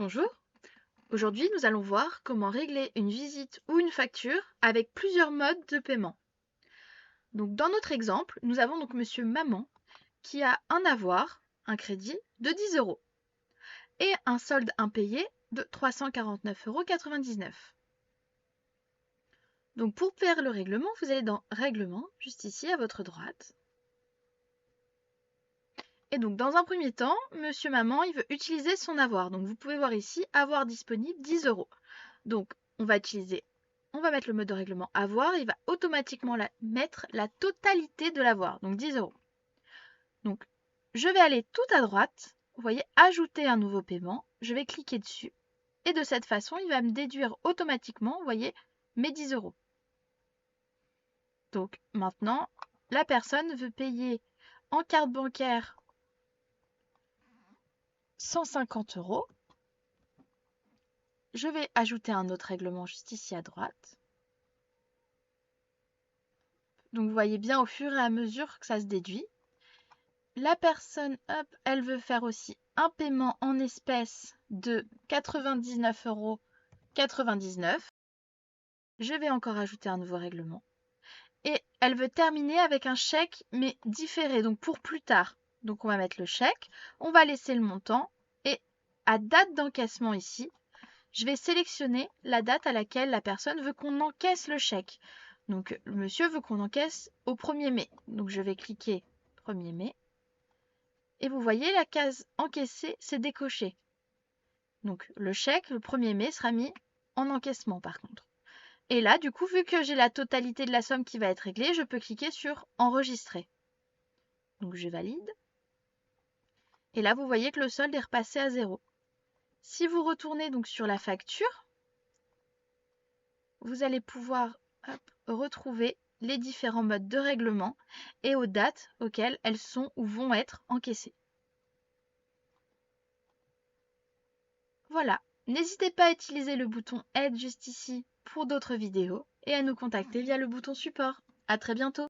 Bonjour, aujourd'hui nous allons voir comment régler une visite ou une facture avec plusieurs modes de paiement. Donc dans notre exemple, nous avons donc Monsieur Maman qui a un avoir, un crédit de 10 € et un solde impayé de 349,99 €. Donc pour faire le règlement, vous allez dans Règlement, juste ici à votre droite. Et donc dans un premier temps, Monsieur Maman, il veut utiliser son avoir. Donc vous pouvez voir ici, avoir disponible 10 €. Donc on va mettre le mode de règlement avoir, il va automatiquement mettre la totalité de l'avoir, donc 10 €. Donc je vais aller tout à droite, vous voyez, ajouter un nouveau paiement, je vais cliquer dessus et de cette façon, il va me déduire automatiquement, vous voyez, mes 10 €. Donc maintenant, la personne veut payer en carte bancaire 150 €. Je vais ajouter un autre règlement juste ici à droite. Donc vous voyez bien au fur et à mesure que ça se déduit. La personne, hop, elle veut faire aussi un paiement en espèces de 99,99 €. Je vais encore ajouter un nouveau règlement. Et elle veut terminer avec un chèque, mais différé, donc pour plus tard. Donc on va mettre le chèque, on va laisser le montant et à date d'encaissement ici, je vais sélectionner la date à laquelle la personne veut qu'on encaisse le chèque. Donc le monsieur veut qu'on encaisse au 1er mai. Donc je vais cliquer 1er mai. Et vous voyez, la case encaissée s'est décochée. Donc le chèque, le 1er mai, sera mis en encaissement par contre. Et là, du coup, vu que j'ai la totalité de la somme qui va être réglée, je peux cliquer sur enregistrer. Donc je valide. Et là, vous voyez que le solde est repassé à 0. Si vous retournez donc sur la facture, vous allez pouvoir retrouver les différents modes de règlement et aux dates auxquelles elles sont ou vont être encaissées. Voilà, n'hésitez pas à utiliser le bouton aide juste ici pour d'autres vidéos et à nous contacter via le bouton support. À très bientôt!